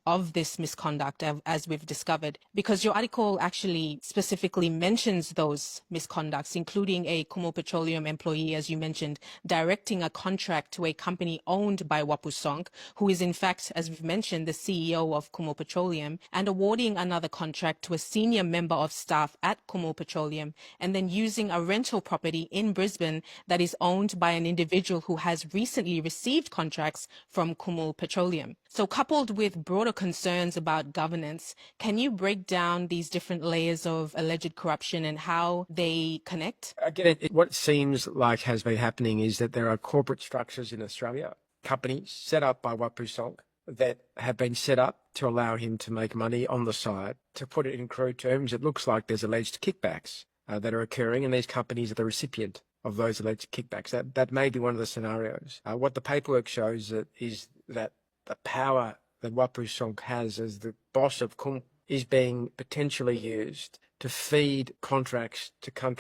of this misconduct, as we've discovered, because your article actually specifically mentions those misconducts, including a Kumul Petroleum employee, as you mentioned, directing a contract to a company owned by Wapu Sonk, who is in fact, as we've mentioned, the CEO of Kumul Petroleum, and awarding another contract to a senior member of staff at Kumul Petroleum, and then using a rental property in Brisbane that is owned by an individual who has recently received contracts from Kumul Petroleum. So coupled with broader concerns about governance, can you break down these different layers of alleged corruption and how they connect? Again, what it seems like has been happening is that there are corporate structures in Australia, companies set up by Wapu Sonk that have been set up to allow him to make money on the side. To put it in crude terms, it looks like there's alleged kickbacks that are occurring, and these companies are the recipient of those alleged kickbacks. That may be one of the scenarios. What the paperwork shows is that the power that Wapu Sonk has as the boss of Kumul is being potentially used to feed contracts to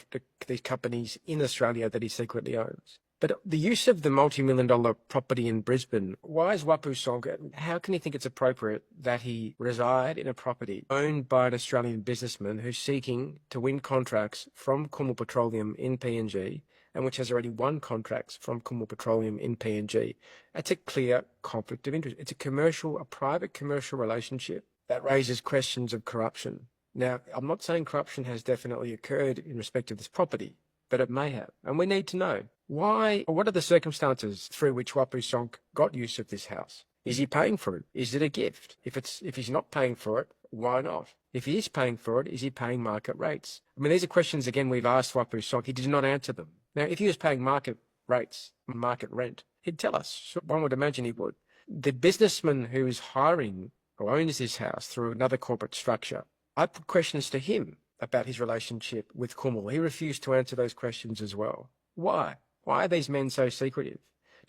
these companies in Australia that he secretly owns. But the use of the multi-million-dollar property in Brisbane, why is Wapu Sonk, how can he think it's appropriate that he reside in a property owned by an Australian businessman who's seeking to win contracts from Kumul Petroleum in PNG, and which has already won contracts from Kumul Petroleum in PNG? That's a clear conflict of interest. It's a private commercial relationship that raises questions of corruption. Now, I'm not saying corruption has definitely occurred in respect of this property, but it may have. And we need to know why, or what are the circumstances through which Wapu Sonk got use of this house? Is he paying for it? Is it a gift? If he's not paying for it, why not? If he is paying for it, is he paying market rates? I mean, these are questions, again, we've asked Wapu Sonk. He did not answer them. Now, if he was paying market rates, market rent, he'd tell us. So one would imagine he would. The businessman who is hiring or owns this house through another corporate structure, I put questions to him about his relationship with Kumul. He refused to answer those questions as well. Why? Why are these men so secretive?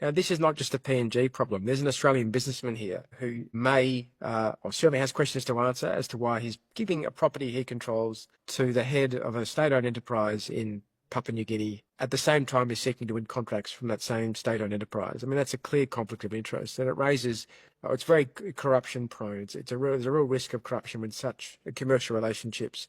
Now, this is not just a PNG problem. There's an Australian businessman here who may, or certainly has questions to answer as to why he's giving a property he controls to the head of a state-owned enterprise in Papua New Guinea, at the same time he's seeking to win contracts from that same state-owned enterprise. I mean, that's a clear conflict of interest, and it raises, it's very corruption prone. There's a real risk of corruption when such commercial relationships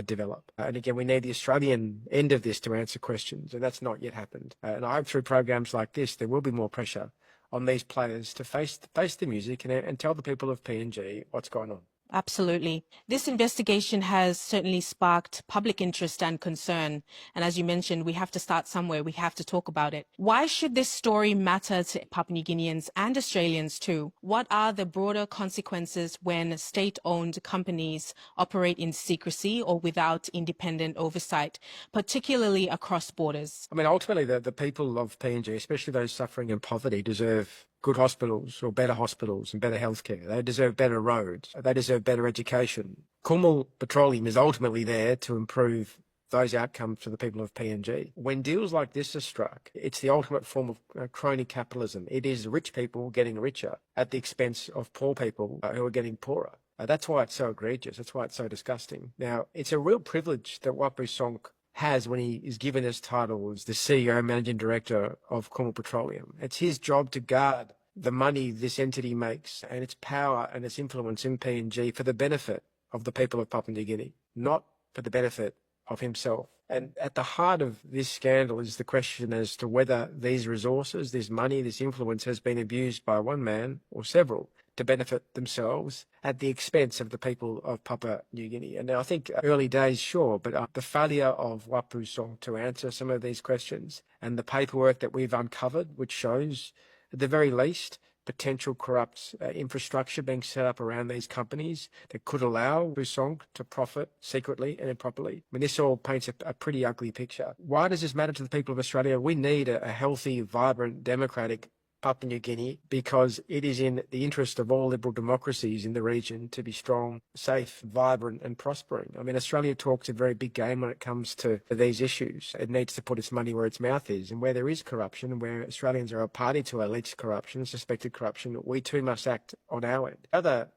develop. And again, we need the Australian end of this to answer questions, and that's not yet happened. And I hope through programs like this, there will be more pressure on these players to face the music and tell the people of PNG what's going on. Absolutely. This investigation has certainly sparked public interest and concern. And as you mentioned, we have to start somewhere. We have to talk about it. Why should this story matter to Papua New Guineans and Australians too? What are the broader consequences when state-owned companies operate in secrecy or without independent oversight, particularly across borders? I mean, ultimately, the people of PNG, especially those suffering in poverty, deserve good hospitals or better hospitals and better healthcare. They deserve better roads. They deserve better education. Kumul Petroleum is ultimately there to improve those outcomes for the people of PNG. When deals like this are struck, it's the ultimate form of crony capitalism. It is rich people getting richer at the expense of poor people who are getting poorer. That's why it's so egregious. That's why it's so disgusting. Now, it's a real privilege that Wapu Sonk has when he is given his title as the CEO, Managing Director of Kumul Petroleum. It's his job to guard the money this entity makes and its power and its influence in PNG for the benefit of the people of Papua New Guinea, not for the benefit of himself. And at the heart of this scandal is the question as to whether these resources, this money, this influence has been abused by one man or several to benefit themselves at the expense of the people of Papua New Guinea. And now I think early days, sure, but the failure of Wapu Sonk to answer some of these questions and the paperwork that we've uncovered, which shows at the very least potential corrupt infrastructure being set up around these companies that could allow Wapu Sonk to profit secretly and improperly. I mean, this all paints a pretty ugly picture. Why does this matter to the people of Australia? We need a healthy, vibrant, democratic Papua New Guinea because it is in the interest of all liberal democracies in the region to be strong, safe, vibrant and prospering. I mean, Australia talks a very big game when it comes to these issues. It needs to put its money where its mouth is, and where there is corruption and where Australians are a party to alleged corruption, suspected corruption, we too must act on our end.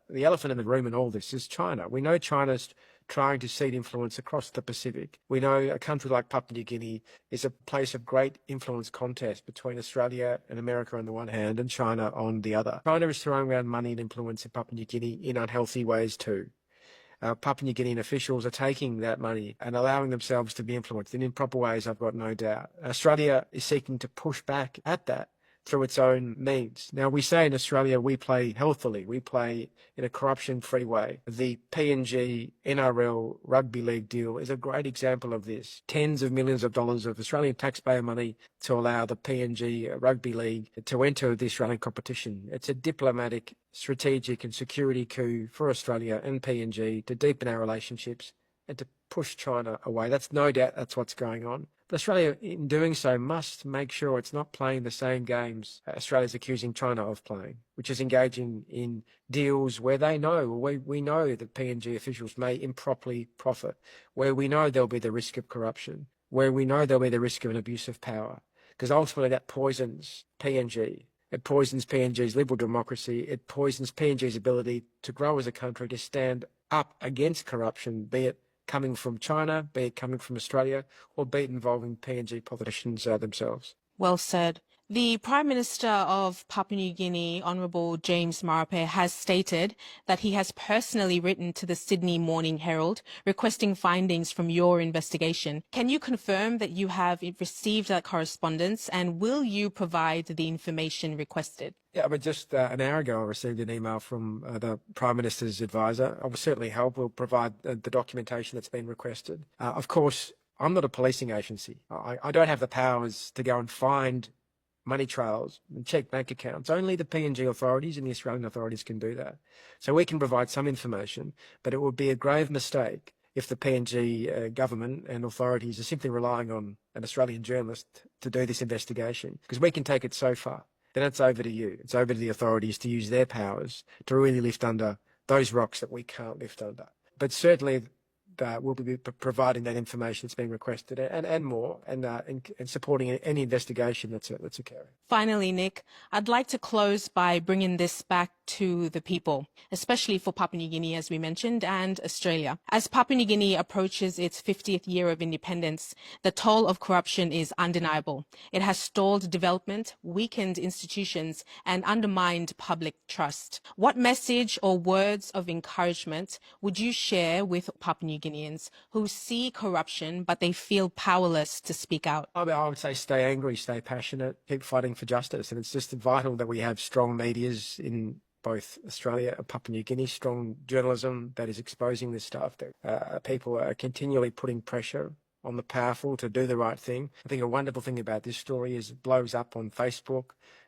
The elephant in the room in all this is China. We know China's trying to seed influence across the Pacific. We know a country like Papua New Guinea is a place of great influence contest between Australia and America on the one hand and China on the other. China is throwing around money and influence in Papua New Guinea in unhealthy ways too. Papua New Guinean officials are taking that money and allowing themselves to be influenced in improper ways, I've got no doubt. Australia is seeking to push back at that through its own means. Now, we say in Australia we play healthily, we play in a corruption-free way. The PNG NRL rugby league deal is a great example of this. Tens of millions of dollars of Australian taxpayer money to allow the PNG rugby league to enter the Australian competition. It's a diplomatic, strategic and security coup for Australia and PNG to deepen our relationships and to push China away. That's no doubt that's what's going on. But Australia, in doing so, must make sure it's not playing the same games Australia's accusing China of playing, which is engaging in deals where they know, we know that PNG officials may improperly profit, where we know there'll be the risk of corruption, where we know there'll be the risk of an abuse of power, because ultimately that poisons PNG. It poisons PNG's liberal democracy. It poisons PNG's ability to grow as a country, to stand up against corruption, be it coming from China, be it coming from Australia, or be it involving PNG politicians themselves. Well said. The Prime Minister of Papua New Guinea, Honourable James Marape, has stated that he has personally written to the Sydney Morning Herald requesting findings from your investigation. Can you confirm that you have received that correspondence, and will you provide the information requested? Yeah, but just an hour ago I received an email from the Prime Minister's advisor. I will certainly help. We'll provide the documentation that's been requested. Of course, I'm not a policing agency. I don't have the powers to go and find money trails and check bank accounts. Only the PNG authorities and the Australian authorities can do that. So we can provide some information, but it would be a grave mistake if the PNG government and authorities are simply relying on an Australian journalist to do this investigation, because we can take it so far. Then it's over to you. It's over to the authorities to use their powers to really lift under those rocks that we can't lift under. But certainly we'll be providing that information that's being requested and more, and supporting any investigation that's occurring. Finally, Nick, I'd like to close by bringing this back to the people, especially for Papua New Guinea, as we mentioned, and Australia. As Papua New Guinea approaches its 50th year of independence, the toll of corruption is undeniable. It has stalled development, weakened institutions, and undermined public trust. What message or words of encouragement would you share with Papua New Guineans who see corruption, but they feel powerless to speak out? I would say stay angry, stay passionate, keep fighting for justice. And it's just vital that we have strong medias in both Australia and Papua New Guinea, strong journalism that is exposing this stuff. That people are continually putting pressure on the powerful to do the right thing. I think a wonderful thing about this story is it blows up on Facebook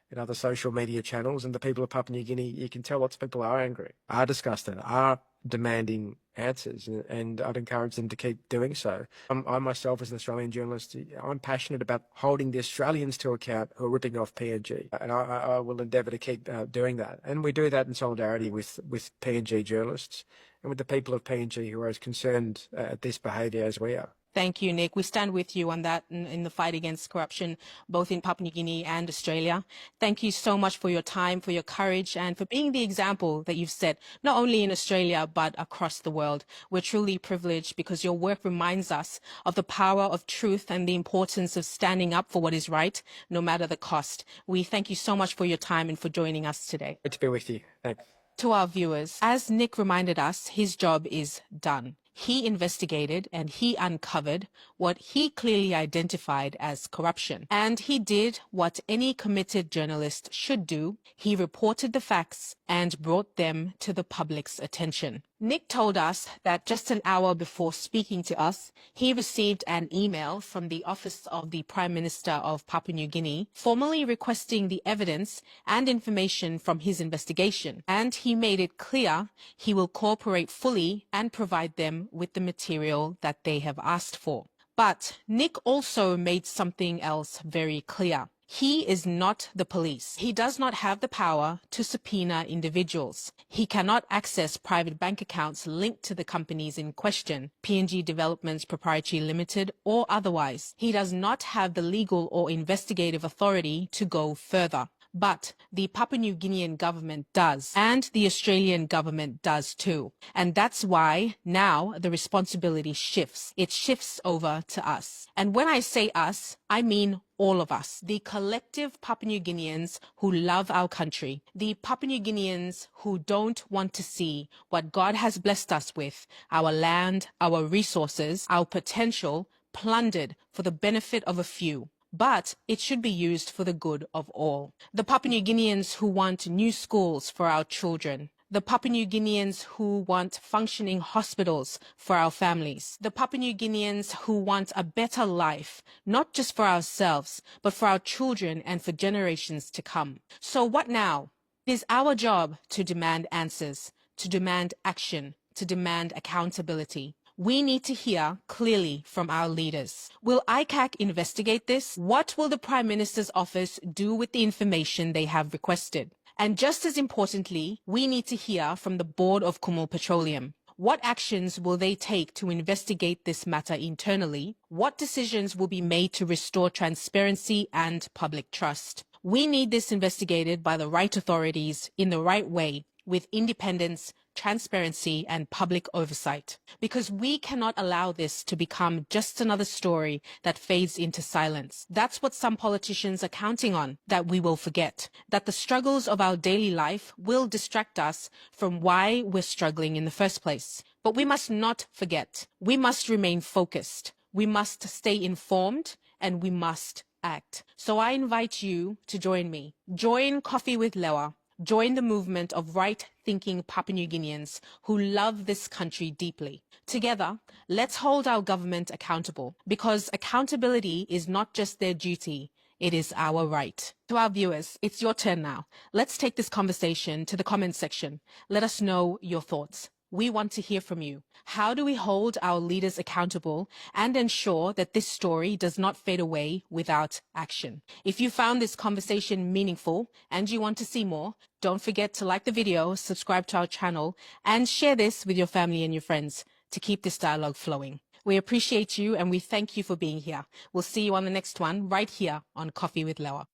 and other social media channels, and the people of Papua New Guinea, you can tell lots of people are angry, are disgusted, are demanding answers, and I'd encourage them to keep doing so. I myself, as an Australian journalist, I'm passionate about holding the Australians to account who are ripping off PNG, and I will endeavour to keep doing that. And we do that in solidarity with PNG journalists and with the people of PNG who are as concerned at this behaviour as we are. Thank you, Nick. We stand with you on that in the fight against corruption, both in Papua New Guinea and Australia. Thank you so much for your time, for your courage, and for being the example that you've set, not only in Australia, but across the world. We're truly privileged because your work reminds us of the power of truth and the importance of standing up for what is right, no matter the cost. We thank you so much for your time and for joining us today. Good to be with you. Thanks. To our viewers, as Nick reminded us, his job is done. He investigated and he uncovered what he clearly identified as corruption. And he did what any committed journalist should do. He reported the facts and brought them to the public's attention. Nick told us that just an hour before speaking to us, he received an email from the Office of the Prime Minister of Papua New Guinea, formally requesting the evidence and information from his investigation. And he made it clear he will cooperate fully and provide them with the material that they have asked for. But Nick also made something else very clear. He is not the police. He does not have the power to subpoena individuals. He cannot access private bank accounts linked to the companies in question, PNG Developments Proprietary Limited or otherwise. He does not have the legal or investigative authority to go further. but the Papua New Guinean government does, and the Australian government does too. And that's why now the responsibility shifts. It shifts over to us. And when I say us, I mean all of us, the collective Papua New Guineans who love our country, the Papua New Guineans who don't want to see what God has blessed us with, our land, our resources, our potential, plundered for the benefit of a few. But it should be used for the good of all. The Papua New Guineans who want new schools for our children, the Papua New Guineans who want functioning hospitals for our families, the Papua New Guineans who want a better life, not just for ourselves, but for our children and for generations to come. So what now? It is our job to demand answers, to demand action, to demand accountability. We need to hear clearly from our leaders. Will ICAC investigate this? What will the Prime Minister's office do with the information they have requested? And just as importantly, we need to hear from the board of Kumul Petroleum. What actions will they take to investigate this matter internally? What decisions will be made to restore transparency and public trust? We need this investigated by the right authorities in the right way, with independence, transparency, and public oversight. Because we cannot allow this to become just another story that fades into silence. That's what some politicians are counting on, that we will forget. That the struggles of our daily life will distract us from why we're struggling in the first place. But we must not forget. We must remain focused. We must stay informed, and we must act. So I invite you to join me. Join Coffee with Lewa. Join the movement of right-thinking Papua New Guineans who love this country deeply. Together, let's hold our government accountable, because accountability is not just their duty, it is our right. To our viewers, it's your turn now. Let's take this conversation to the comment section. Let us know your thoughts. We want to hear from you. How do we hold our leaders accountable and ensure that this story does not fade away without action? If you found this conversation meaningful and you want to see more, don't forget to like the video, subscribe to our channel, and share this with your family and your friends to keep this dialogue flowing. We appreciate you and we thank you for being here. We'll see you on the next one right here on Coffee with Lewa.